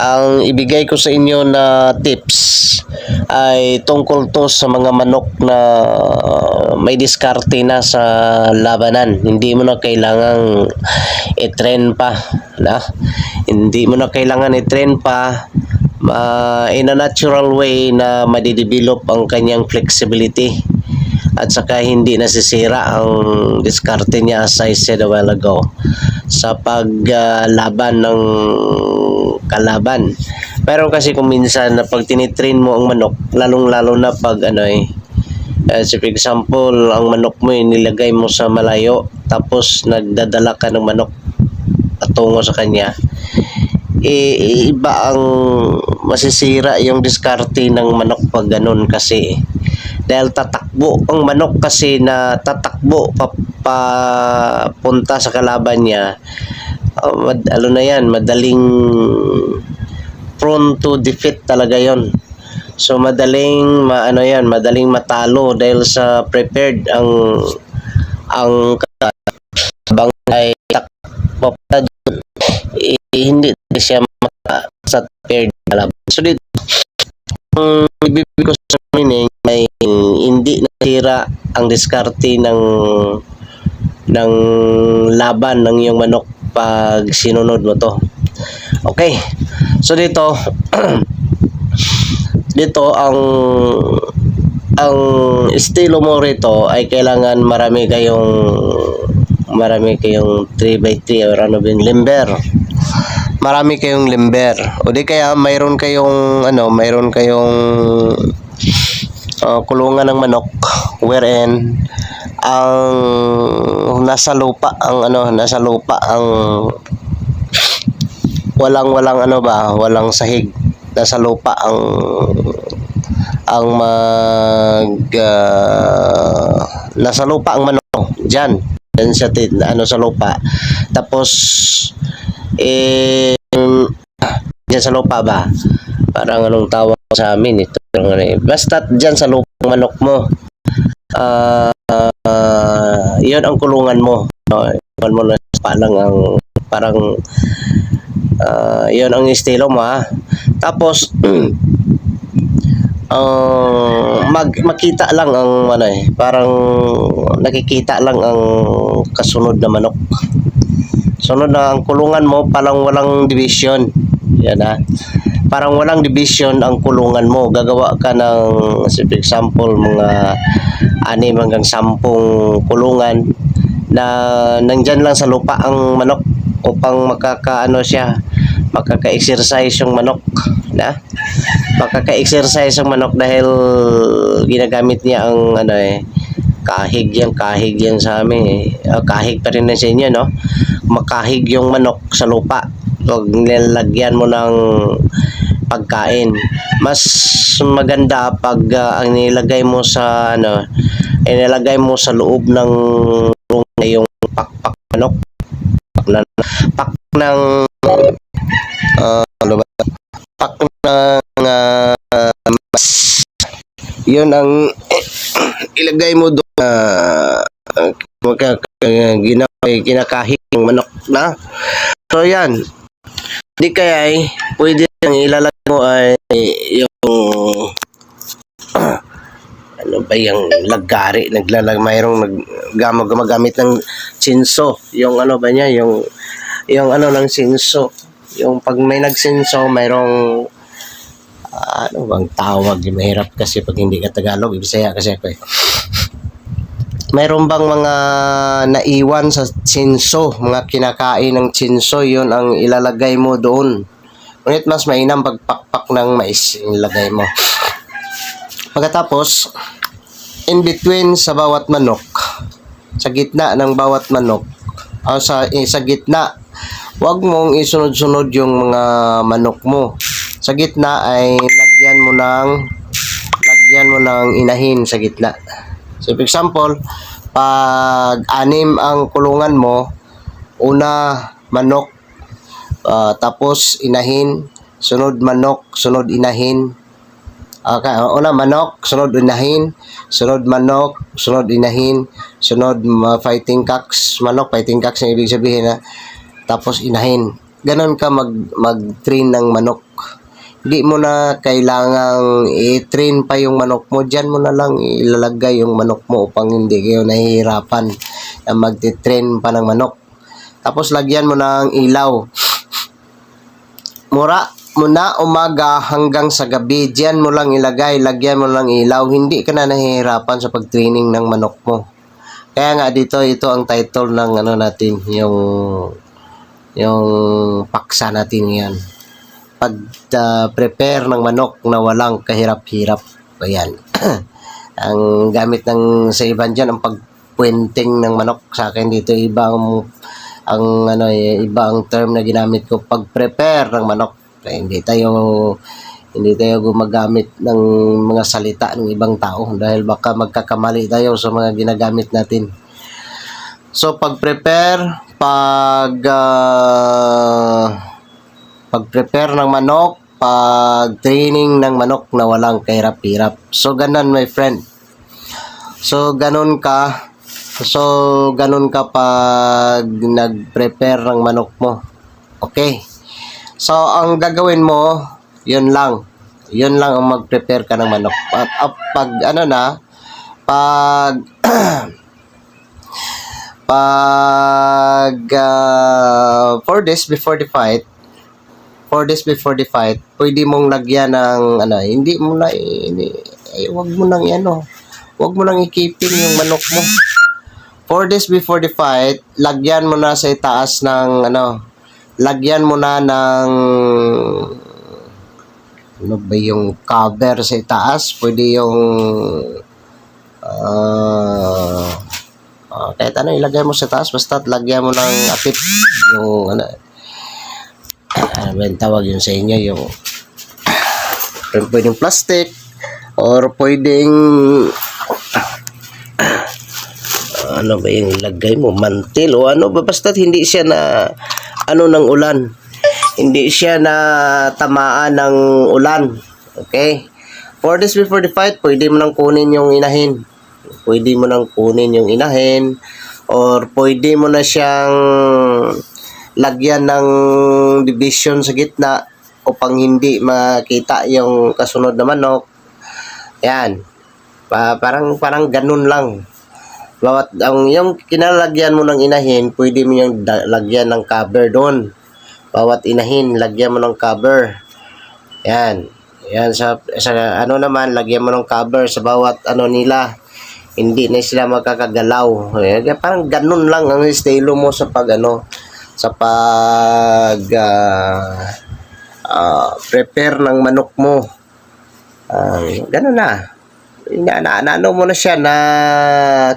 Ang ibigay ko sa inyo na tips ay tungkol to sa mga manok na may diskarte na sa labanan. Hindi mo na kailangang i-train pa, na? Hindi mo na kailangan i-train pa in a natural way na madidevelop ang kanyang flexibility at saka hindi nasisira ang diskarte niya, as I said a while ago, sa paglaban ng kalaban. Pero kasi kung minsan na pag tinitrain mo ang manok, lalong-lalo na pag so for example, ang manok mo nilagay mo sa malayo, tapos nagdadala ka ng manok patungo sa kanya, iba ang masisira yung diskarte ng manok pag ganun, kasi dahil tatakbo ang manok, kasi na tatakbo papunta sa kalaban niya. Madaling prone to defeat talaga yon. So madaling madaling matalo dahil sa prepared ang bangay takbo, hindi siya sa prepared kalaban. So dito ang ibibig ko sa meaning may hindi nasira ang diskarte ng laban ng iyong manok pag sinunod mo to. Okay, so dito ang estilo mo rito ay kailangan marami kayong 3x3 or limber. Marami kayong limber, o di kaya mayroon kayong kulungan ng manok wherein ang nasa lupa ang walang sahig, nasa lupa nasa lupa ang manok diyan sa sa lupa, tapos diyan sa lupa ba, parang anong tawag sa amin ito, basta diyan sa lupa ang manok mo, yun ang kulungan mo, kulungan mo na lang ang parang yun ang estilo mo, ha. Tapos makita lang ang parang nakikita lang ang kasunod na manok. Sunod na ang kulungan mo, parang walang division. Yan, ha. Parang walang division ang kulungan mo. Gagawa ka ng, for example, mga 6 hanggang 10 kulungan na nandyan lang sa lupa ang manok upang makaka-exercise yung manok, na makaka-exercise yung manok dahil ginagamit niya ang kahig yan sa amin, kahig pa rin na sa inyo, no? Makahig yung manok sa lupa, so nilalagyan mo ng pagkain. Mas maganda pag ang nilagay mo sa inilagay mo sa loob ng yung pakpak manok, pak ng pak ng yun ang ilagay mo doon, kinakahig ng manok, na. So yan, di kaya pwede ang ilalagay mo ay yung yung lagari, mayroong gumagamit ng sinso, yung yung ng sinso, yung pag may nagsinso, mayroong bang tawag, mahirap kasi pag hindi ka Tagalog, Bisaya kasi ako mayroon bang mga naiwan sa sinso, mga kinakain ng sinso, yun ang ilalagay mo doon. Ngunit mas mainam pagpakpak ng mais ilagay mo. Pagkatapos, in between sa bawat manok, sa gitna ng bawat manok, sa gitna, huwag mong isunod-sunod yung mga manok mo. Sa gitna ay lagyan mo ng inahin sa gitna. So for example, pag 6 ang kulungan mo, una manok, tapos inahin, sunod manok, sunod inahin. Okay, una manok, sunod inahin, sunod manok, sunod inahin, sunod fighting cocks, manok, fighting cocks ang ibig sabihin, ha? Tapos inahin. ganon ka mag-train ng manok. Hindi mo na kailangang i-train pa yung manok mo. Diyan mo na lang ilalagay yung manok mo upang hindi kayo nahihirapan na mag-train pa ng manok. Tapos lagyan mo ng ilaw. Mura muna umaga hanggang sa gabi. Diyan mo lang ilagay, lagyan mo lang ilaw. Hindi ka na nahihirapan sa pag-training ng manok mo. Kaya nga dito, ito ang title ng ano natin, yung paksa natin yan. Prepare ng manok na walang kahirap-hirap. Ayan. Ang gamit ng sa iban dyan, ang pagpuenting ng manok. Sa akin dito, iba ang term na ginamit ko, pag-prepare ng manok. Kaya hindi tayo gumagamit ng mga salita ng ibang tao dahil baka magkakamali tayo sa mga ginagamit natin. So, pag-prepare ng manok, pag-training ng manok na walang kahirap-hirap. So, ganun my friend. So, ganun ka pag nag-prepare ng manok mo. Okay. So, ang gagawin mo, yun lang. Yun lang ang mag-prepare ka ng manok. At pag 4 days before the fight, pwede mong lagyan ng wag mo nang i-keeping yung manok mo. 4 days before the fight, lagyan mo na sa itaas ng lagyan mo na ng yung cover sa itaas. Pwede yung kahit ilagay mo sa itaas, basta lagyan mo ng atip yung ba yung tawag yun sa inyo, yung pwedeng plastic or pwedeng ba yung ilagay mo, mantil o basta hindi siya na ng ulan, hindi siya na tamaan ng ulan. Okay, 4 days before the fight, pwede mo nang kunin yung inahin, or pwede mo na siyang lagyan ng division sa gitna upang hindi makita yung kasunod na manok. Yan. Parang ganun lang. Yung kinalagyan mo ng inahin, pwede mo yung lagyan ng cover doon. Bawat inahin, lagyan mo ng cover. Yan. Yan sa naman, lagyan mo ng cover sa bawat nila. Hindi na sila makakagalaw. Parang ganun lang ang estilo mo sa prepare ng manok mo. Ganun na. Mo na siya,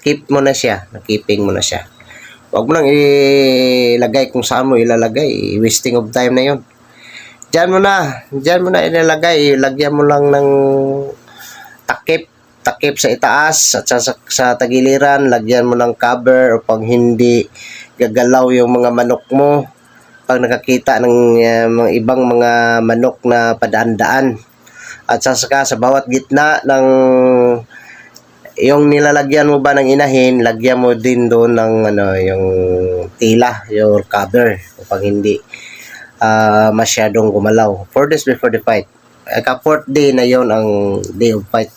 keeping mo na siya. Huwag mo nang ilagay kung saan mo ilalagay. Wasting of time na yun. Diyan mo na ilalagay. Lagyan mo lang ng takip sa itaas at sa tagiliran. Lagyan mo ng cover upang hindi gagalaw yung mga manok mo pag nakakita ng mga ibang mga manok na padaan-daan. At saka sa bawat gitna ng yung nilalagyan mo ba ng inahin, lagyan mo din doon ng yung tila, yung cover upang hindi masyadong gumalaw. 4 days before the fight. 4th day na yon ang day of fight.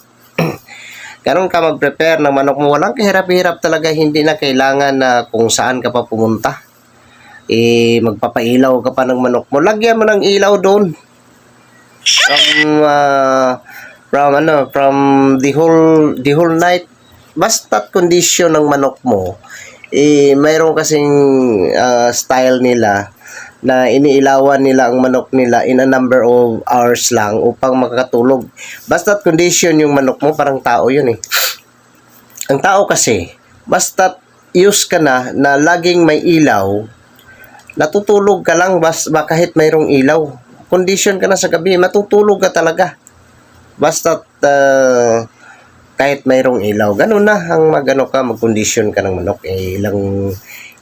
Ganun ka mag-prepare ng manok mo. Walang kahirap-hirap talaga. Hindi na kailangan na kung saan ka pa pumunta. Magpapailaw ka pa ng manok mo. Lagyan mo ng ilaw doon. From the whole night. Basta't condition ng manok mo. Mayroon kasing style nila na iniilawan nila ang manok nila in a number of hours lang upang makakatulog. Basta't condition yung manok mo, parang tao yun eh. Ang tao kasi, basta't use ka na laging may ilaw, natutulog ka lang kahit mayroong ilaw. Condition ka na sa gabi, matutulog ka talaga. Basta't kahit mayroong ilaw. Ganun na ang mag-condition ka ng manok.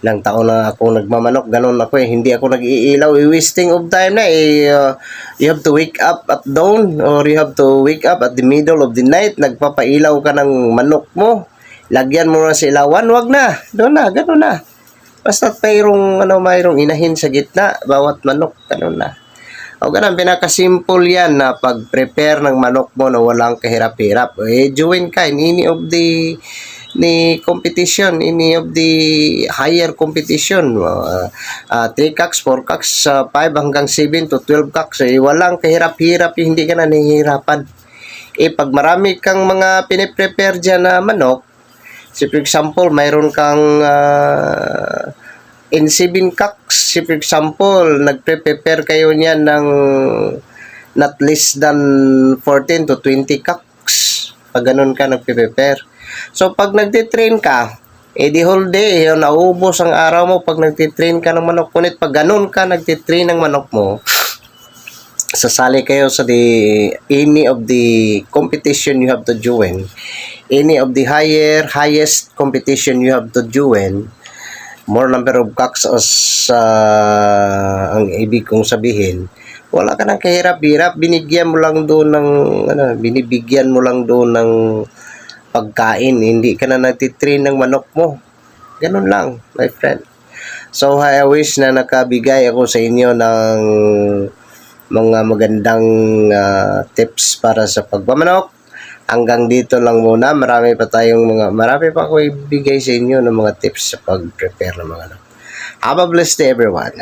Ilang taon na ako nagmamanok, ganun ako hindi ako nag-iilaw. Wasting of time na you have to wake up at dawn or you have to wake up at the middle of the night. Nagpapailaw ka ng manok mo. Lagyan mo na sa ilawan, wag na. Doon na, ganun na. Basta mayroong inahin sa gitna, bawat manok, ganun na. O ganun, pinaka-simple yan na pag-prepare ng manok mo na walang kahirap-hirap. Join ka in any of the competition, any of the higher competition. 3 cocks, 4 cocks, 5 hanggang 7 to 12 cocks. Walang kahirap-hirap, hindi ka na nahihirapan. Pag marami kang mga piniprepare dyan na manok, so for example, mayroon kang in 7 cocks, for example, nagpe-prepare kayo niyan ng not less than 14 to 20 cocks. Pag ganun ka nagpe-prepare. So, pag nagtitrain ka, the whole day, naubos ang araw mo pag nagtitrain ka ng manok. Kunit, pag ganun ka nagtitrain ng manok mo, sasali kayo sa any of the competition you have to join, any of the highest competition you have to join, more number of cocks as ang ibig kong sabihin, wala ka nang kahirap-hirap, binibigyan mo lang doon ng pagkain, hindi ka na nagtitrain ng manok mo. Ganun lang, my friend. So, I wish na nakabigay ako sa inyo ng mga magandang tips para sa pagmamanok. Hanggang dito lang muna. Marami pa ako ibigay sa inyo ng mga tips sa pag-prepare ng mga manok. Have a blessed day, everyone.